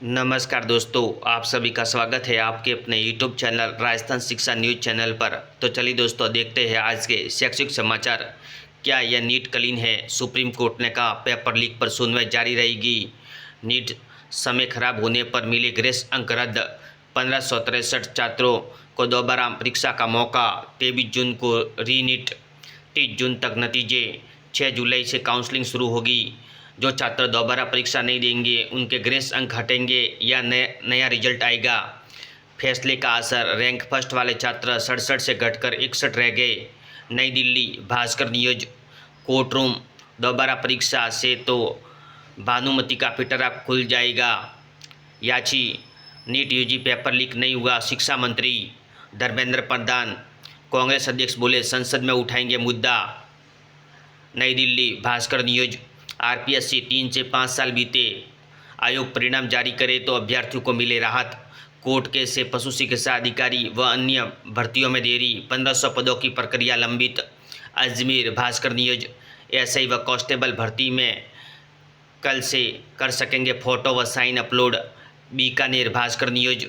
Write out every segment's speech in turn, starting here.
नमस्कार दोस्तों, आप सभी का स्वागत है आपके अपने यूट्यूब चैनल राजस्थान शिक्षा न्यूज चैनल पर। तो चलिए दोस्तों, देखते हैं आज के शैक्षिक समाचार। क्या यह नीट क्लीन है? सुप्रीम कोर्ट ने कहा पेपर लीक पर सुनवाई जारी रहेगी। नीट समय खराब होने पर मिले ग्रेस अंक रद्द। 1563 छात्रों को दोबारा परीक्षा का मौका। 23 जून को री नीट, 30 जून तक नतीजे। 6 जुलाई से काउंसलिंग शुरू होगी। जो छात्र दोबारा परीक्षा नहीं देंगे उनके ग्रेस अंक हटेंगे या नया रिजल्ट आएगा। फैसले का असर, रैंक फर्स्ट वाले छात्र 67 से घटकर 61 रह गए। नई Delhi, Bhaskar news court room, दोबारा परीक्षा से तो भानुमति का पिटरा खुल जाएगा। याची, नीट यूजी पेपर लीक नहीं हुआ, शिक्षा मंत्री धर्मेंद्र प्रधान। कांग्रेस अध्यक्ष बोले संसद में उठाएंगे मुद्दा। नई दिल्ली, भास्कर न्यूज, आरपीएससी 3 से 5 साल बीते, आयोग परिणाम जारी करे तो अभ्यर्थियों को मिले राहत। कोर्ट केस से पशु चिकित्सा अधिकारी व अन्य भर्तियों में देरी, 1500 पदों की प्रक्रिया लंबित। अजमेर, भास्कर न्यूज, एसआई व कांस्टेबल भर्ती में कल से कर सकेंगे फोटो व sign upload. Bikaner, Bhaskar news,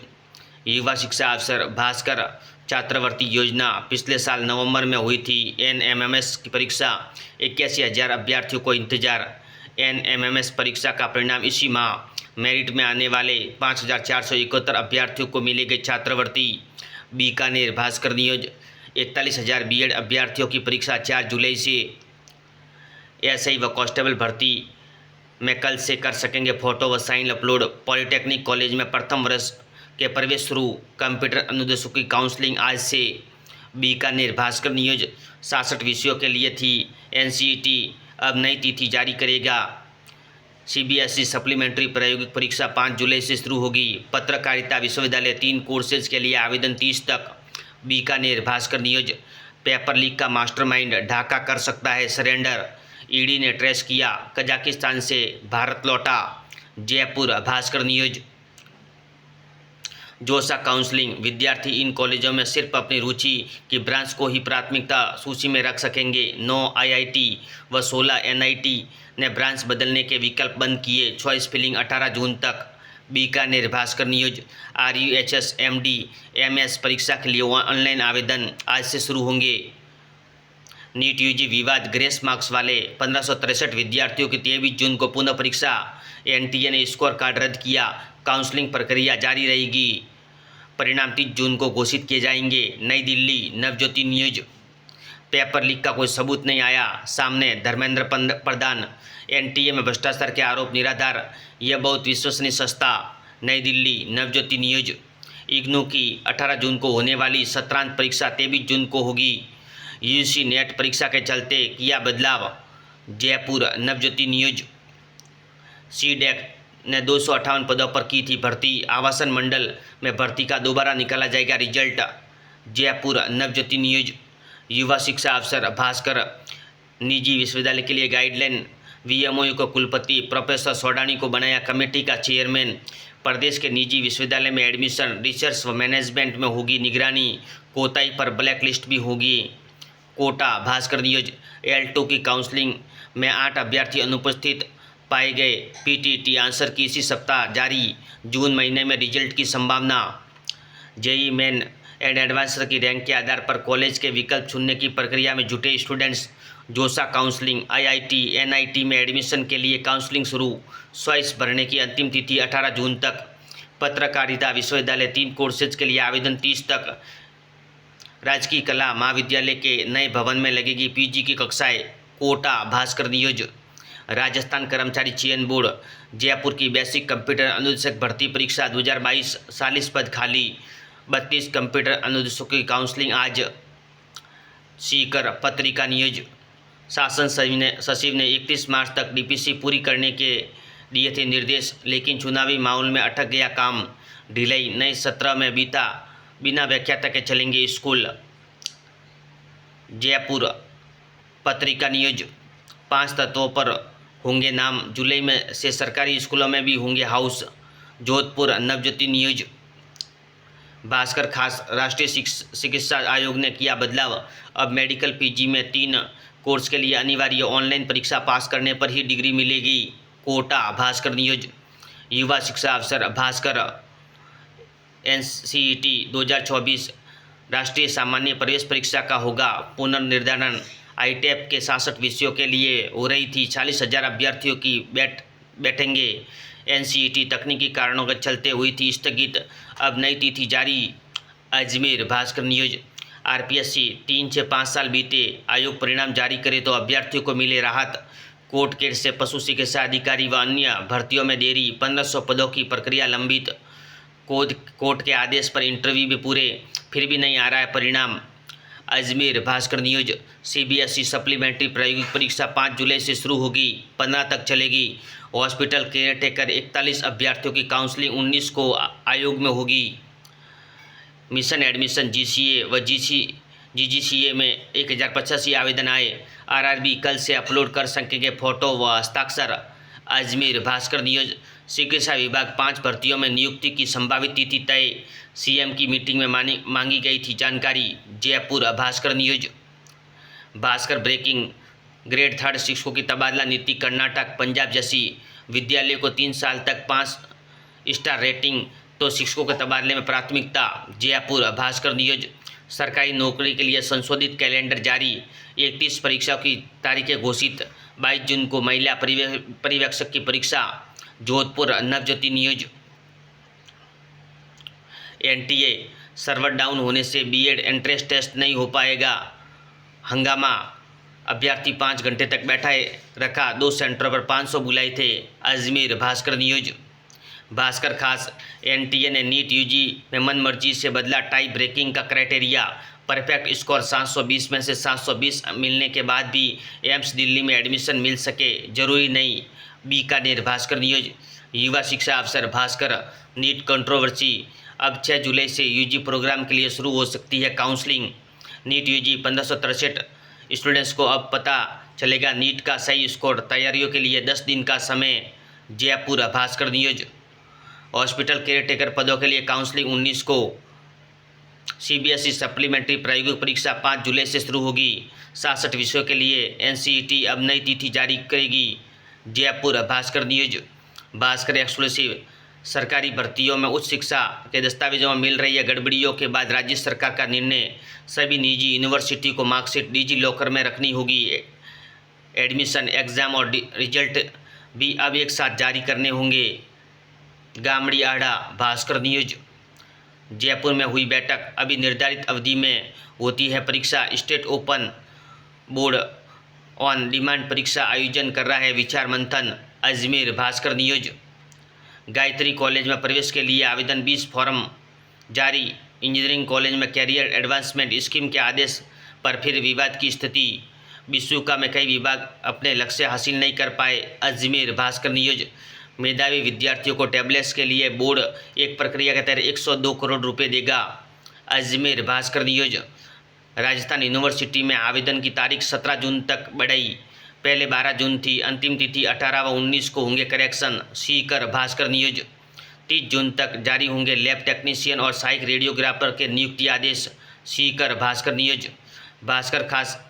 युवा शिक्षा अफसर भास्कर छात्रवृत्ति योजना पिछले साल नवंबर में हुई थी। एनएमएमएस की परीक्षा, 81,000 अभ्यर्थियों को इंतजार। एनएमएमएस परीक्षा का परिणाम इसी माह। मेरिट में आने वाले 5,471 अभ्यर्थियों को मिलेगी छात्रवृत्ति। बीकानेर, भास्कर न्यूज, 41,000 बीएड अभ्यर्थियों की परीक्षा 4 जुलाई से। एसआई व कांस्टेबल भर्ती में कल से कर सकेंगे फोटो व साइन अपलोड। पॉलिटेक्निक कॉलेज में प्रथम वर्ष के प्रवेश शुरू। कंप्यूटर अनुदेशों की काउंसलिंग आज से। बीकानेर, भास्कर न्यूज, 66 विषयों के लिए थी एनसीईटी, अब नई तिथि जारी करेगा। सीबीएसई सप्लीमेंट्री प्रायोगिक परीक्षा 5 जुलाई से शुरू होगी। पत्रकारिता विश्वविद्यालय 3 कोर्सेज के लिए आवेदन 30 तक। Bikaner, Bhaskar news, paper leak का मास्टरमाइंड ढाका कर सकता है सरेंडर। ईडी ने ट्रेस किया, कजाकिस्तान से भारत लौटा। जयपुर, भास्कर न्यूज, जोसा काउंसलिंग, विद्यार्थी इन कॉलेजों में सिर्फ अपनी रुचि की ब्रांच को ही प्राथमिकता सूची में रख सकेंगे। 9 आईआईटी व 16 एनआईटी ने ब्रांच बदलने के विकल्प बंद किए। चॉइस फिलिंग 18 जून तक। Bikaner, Bhaskar news, RUHS MD MS परीक्षा के लिए ऑनलाइन आवेदन आज से शुरू होंगे। नीट यूजी विवाद, ग्रेस मार्क्स वाले 1563 विद्यार्थियों की 23 जून को पुनः परीक्षा। एनटीए ने स्कोर कार्ड रद्द किया, काउंसलिंग प्रक्रिया जारी रहेगी। परिणाम 30 जून को घोषित किए जाएंगे। नई Delhi, Navjyoti news, paper leak का कोई सबूत नहीं आया सामने, धर्मेंद्र प्रधान। एनटीए में भ्रष्टाचार के आरोप निराधार, यह बहुत विश्वसनीय संस्था। नई दिल्ली, नवज्योति न्यूज, इग्नू की 18 जून को होने वाली सत्रांत परीक्षा 23 जून को होगी। यूजी नेट परीक्षा के चलते किया बदलाव। जयपुर, नवज्योति न्यूज, सीडेट ने 258 पदों पर की थी भर्ती। आवासन मंडल में भर्ती का दोबारा निकाला जाएगा रिजल्ट। जयपुर, नवज्योति न्यूज, युवा शिक्षा अफसर भास्कर, निजी विश्वविद्यालय के लिए गाइडलाइन। वीएमओयू को कुलपति प्रोफेसर सोडानी को बनाया कमेटी का चेयरमैन। प्रदेश के निजी विश्वविद्यालय में एडमिशन, रिसर्च व मैनेजमेंट में होगी निगरानी। कोताही पर ब्लैक लिस्ट भी होगी। कोटा, भास्कर न्यूज, L2 की काउंसलिंग में 8 अभ्यर्थी अनुपस्थित पाए गए। पीटीटी आंसर की इसी सप्ताह जारी। जून महीने में रिजल्ट की संभावना। जेई मेन एंड एडवांसर की रैंक के आधार पर कॉलेज के विकल्प चुनने की प्रक्रिया में जुटे स्टूडेंट्स। जोसा काउंसलिंग, आईआईटी एनआईटी में एडमिशन के लिए काउंसलिंग शुरू। चॉइस भरने की अंतिम तिथि 18 जून तक। पत्रकारिता विश्वविद्यालय 3 कोर्सेज के लिए आवेदन 30 तक। राजकीय कला महाविद्यालय के नए भवन में लगेगी पीजी की कक्षाएं। कोटा, भास्कर न्यूज, राजस्थान कर्मचारी चयन बोर्ड, जयपुर की बेसिक कंप्यूटर अनुदेशक भर्ती परीक्षा 2022, 40 पद खाली। 32 कंप्यूटर अनुदेशकों की काउंसलिंग आज। सीकर, पत्रिका न्यूज, शासन सचिव ने 31 मार्च तक डीपीसी पूरी करने के दिए थे निर्देश, लेकिन चुनावी माहौल में अटक गया काम। ढिलाई, नए सत्र में बिना व्याख्याता के चलेंगे स्कूल। जयपुर, पत्रिका न्यूज, 5 तत्वों पर होंगे नाम, जुलाई में से सरकारी स्कूलों में भी होंगे हाउस। जोधपुर, नवज्योति न्यूज, भास्कर खास, राष्ट्रीय चिकित्सा आयोग ने किया बदलाव, अब मेडिकल पीजी में 3 कोर्स के लिए अनिवार्य ऑनलाइन परीक्षा पास करने पर ही डिग्री मिलेगी। कोटा, भास्कर न्यूज, युवा शिक्षा अवसर भास्कर NCET 2024 राष्ट्रीय सामान्य प्रवेश परीक्षा का होगा पुनर्निर्धारण। ITEP के 66 विषयों के लिए हो रही थी। 40,000 अभ्यर्थियों की बैठेंगे। NCET तकनीकी कारणों के चलते हुई थी स्थगित, अब नई तिथि जारी। अजमेर भास्कर न्यूज। RPSC 3 से 5 साल बीते, आयोग परिणाम जारी करे तो अभ्यर्थियों को मिले राहत। कोर्ट केस से पशु चिकित्सा अधिकारी व अन्य भर्तियों में देरी, 1500 पदों की प्रक्रिया लंबित। कोर्ट के आदेश पर इंटरव्यू भी पूरे, फिर भी नहीं आ रहा है परिणाम। Ajmer Bhaskar news. CBSE supplementary प्रायोगिक परीक्षा 5 जुलाई से शुरू होगी, 15 तक चलेगी। हॉस्पिटल केयर टेकर 41 अभ्यर्थियों की काउंसलिंग 19 को आयोग में होगी। मिशन एडमिशन GCA व GGCA में 1085 आवेदन आए। RRB कल से अपलोड कर सकेंगे फोटो व हस्ताक्षर। अजमेर भास्कर न्यूज। चिकित्सा विभाग 5 भर्तियों में नियुक्ति की संभावित तिथि तय, CM की मीटिंग में मांगी गई थी जानकारी। Jaipur Bhaskar news. Bhaskar breaking. Grade 3 शिक्षकों की तबादला नीति कर्नाटक पंजाब जैसी। विद्यालय को 3 साल तक 5 स्टार रेटिंग तो शिक्षकों के तबादले में प्राथमिकता। जयपुर भास्कर न्यूज। सरकारी नौकरी के लिए संशोधित कैलेंडर जारी, 31 परीक्षाओं की तारीखें घोषित। 22 जून को महिला पर्यवेक्षक की परीक्षा। Jodhpur Navjyoti news. NTA server down होने से BEd एंट्रेंस टेस्ट नहीं हो पाएगा, हंगामा। अभ्यर्थी 5 घंटे तक बैठाए रखा, 2 सेंटरों पर 500 बुलाए थे। अजमेर भास्कर न्यूज। भास्कर खास। NTA ने नीट UG में मनमर्जी से बदला टाई ब्रेकिंग का क्राइटेरिया। परफेक्ट स्कोर 720 में से 720 मिलने के बाद भी एम्स दिल्ली में एडमिशन मिल सके, जरूरी नहीं। बीकानेर भास्कर न्यूज। युवा शिक्षा अवसर भास्कर। NEET controversy. अब 6 जुलाई से UG प्रोग्राम के लिए शुरू हो सकती है काउंसलिंग। नीट UG 1563 स्टूडेंट्स को अब पता चलेगा नीट का सही स्कोर, तैयारियों के लिए 10 दिन का समय। Jaipur Bhaskar news. Hospital care taker पदों के लिए काउंसलिंग 19 को। CBSE सप्लीमेंट्री प्रायोगिक परीक्षा 5 जुलाई से शुरू होगी। 66 विषयों के लिए NCET अब नई तिथि जारी करेगी। जयपुर भास्कर न्यूज। भास्कर एक्सक्लूसिव। सरकारी भर्तियों में उच्च शिक्षा के दस्तावेजों में मिल रही है गड़बड़ियों के बाद राज्य सरकार का निर्णय, सभी निजी यूनिवर्सिटी को मार्कशीट डिजी लॉकर में रखनी होगी। एडमिशन, एग्जाम और रिजल्ट भी अब एक साथ जारी करने होंगे। गामड़ी आड़ा भास्कर न्यूज। जयपुर में हुई बैठक, अभी निर्धारित अवधि में होती है परीक्षा। State open board on demand परीक्षा आयोजन कर रहा है विचार मंथन। अजमेर भास्कर न्यूज। गायत्री कॉलेज में प्रवेश के लिए आवेदन 20 फॉर्म जारी। इंजीनियरिंग कॉलेज में कैरियर एडवांसमेंट स्कीम के आदेश पर फिर विवाद की स्थिति। विश्वका में कई विभाग अपने लक्ष्य हासिल नहीं कर पाए। अजमेर भास्कर न्यूज। मेधावी विद्यार्थियों को टैबलेट्स के लिए बोर्ड एक प्रक्रिया के तहत 102 करोड़ रुपए देगा। अजमेर भास्कर न्यूज। राजस्थान यूनिवर्सिटी में आवेदन की तारीख 17 जून तक बढ़ाई, पहले 12 जून थी, अंतिम तिथि 18 व 19 को होंगे करेक्शन। सीकर भास्कर न्यूज। 30 जून तक जारी होंगे लैब टेक्नीशियन और सहायक रेडियोग्राफर के नियुक्ति आदेश। सीकर भास्कर न्यूज। भास्कर खास।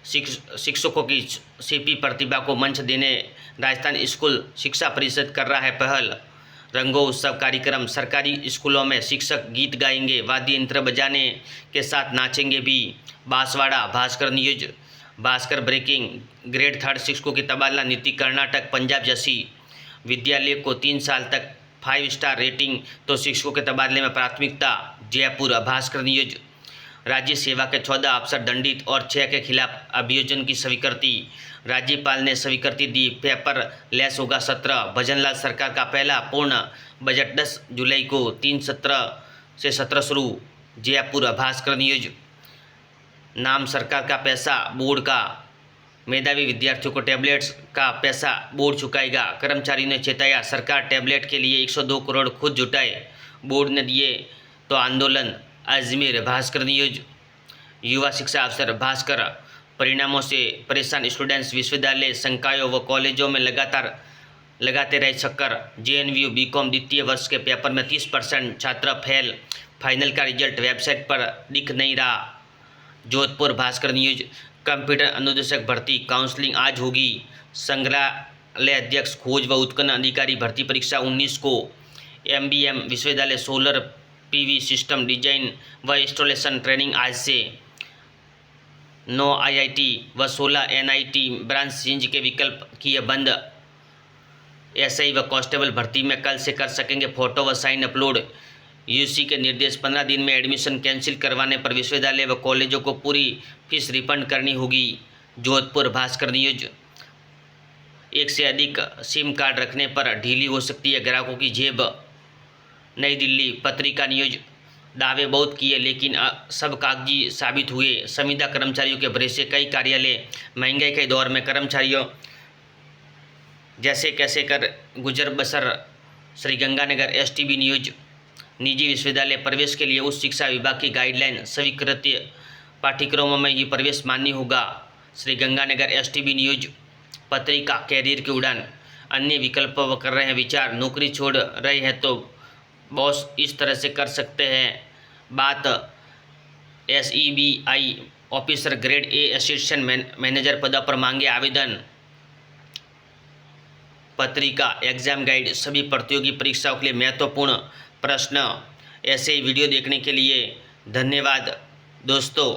शिक्षकों की सीपी प्रतिभा को मंच देने राजस्थान स्कूल शिक्षा परिषद कर रहा है पहल। रंगोत्सव कार्यक्रम। सरकारी स्कूलों में शिक्षक गीत गाएंगे, वाद्य यंत्र बजाने के साथ नाचेंगे भी। Banswara Bhaskar news. Bhaskar breaking. Grade 3 शिक्षकों की तबादला नीति कर्नाटक पंजाब जैसी। विद्यालय को 3 साल तक 5 स्टार रेटिंग तो शिक्षकों के तबादले में प्राथमिकता। जयपुर भास्कर न्यूज। राज्य सेवा के 14 अफसर दंडित और 6 के खिलाफ अभियोजन की स्वीकृति। राज्यपाल ने स्वीकृति दी, पेपर लेस होगा सत्र। भजनलाल सरकार का पहला पूर्ण बजट 10 जुलाई को 3 सत्र से सत्र शुरू। जयपुर भास्कर न्यूज। नाम सरकार का पैसा बोर्ड का, मेधावी विद्यार्थियों को टैबलेट्स का पैसा बोर्ड चुकाएगा। कर्मचारी ने चेताया, सरकार टैबलेट के लिए 102 करोड़ खुद जुटाए, बोर्ड ने दिए तो आंदोलन। अजमेर भास्कर न्यूज। युवा शिक्षा अवसर भास्कर। परिणामों से परेशान स्टूडेंट्स विश्वविद्यालय संकायों व कॉलेजों में लगाते रहे चक्कर। JNU BCom द्वितीय वर्ष के पेपर में 30% छात्र फेल, फाइनल का रिजल्ट वेबसाइट पर दिख नहीं रहा। जोधपुर भास्कर न्यूज। कंप्यूटर अनुदेशक भर्ती काउंसलिंग आज होगी। विश्वविद्यालय अध्यक्ष खोज व उत्खनन अधिकारी भर्ती परीक्षा 19 को, MBM विश्वविद्यालय सोलर PV सिस्टम डिजाइन व इंस्टॉलेशन ट्रेनिंग आज से, 9 IIT व 16 NIT ब्रांच चेंज के विकल्प किए बंद। SI व कांस्टेबल भर्ती में कल से कर सकेंगे फोटो व साइन अपलोड। UC के निर्देश, 15 दिन में एडमिशन कैंसिल करवाने पर विश्वविद्यालय व कॉलेजों को पूरी फीस रिफंड करनी होगी। जोधपुर भास्कर न्यूज, एक से अधिक सिम कार्ड रखने पर ढीली हो सकती है ग्राहकों की जेब। नई दिल्ली पत्रिका न्यूज, दावे बहुत किए लेकिन सब कागजी साबित हुए। संविदा कर्मचारियों के भरोसे कई कार्यालय, महंगाई के दौर में कर्मचारियों जैसे कैसे कर गुजर बसर। श्रीगंगानगर STB न्यूज, निजी विश्वविद्यालय प्रवेश के लिए उच्च शिक्षा विभाग की गाइडलाइन, स्वीकृत पाठ्यक्रमों में ये प्रवेश मान्य होगा। श्रीगंगानगर STB न्यूज पत्रिका, कैरियर की उड़ान, अन्य विकल्प कर रहे हैं विचार, नौकरी छोड़ रहे हैं तो बॉस इस तरह से कर सकते हैं बात। SEBI officer grade A assistant manager पद पर मांगे आवेदन। पत्रिका, एग्जाम गाइड, सभी प्रतियोगी परीक्षाओं के लिए महत्वपूर्ण प्रश्न। ऐसे वीडियो देखने के लिए धन्यवाद दोस्तों।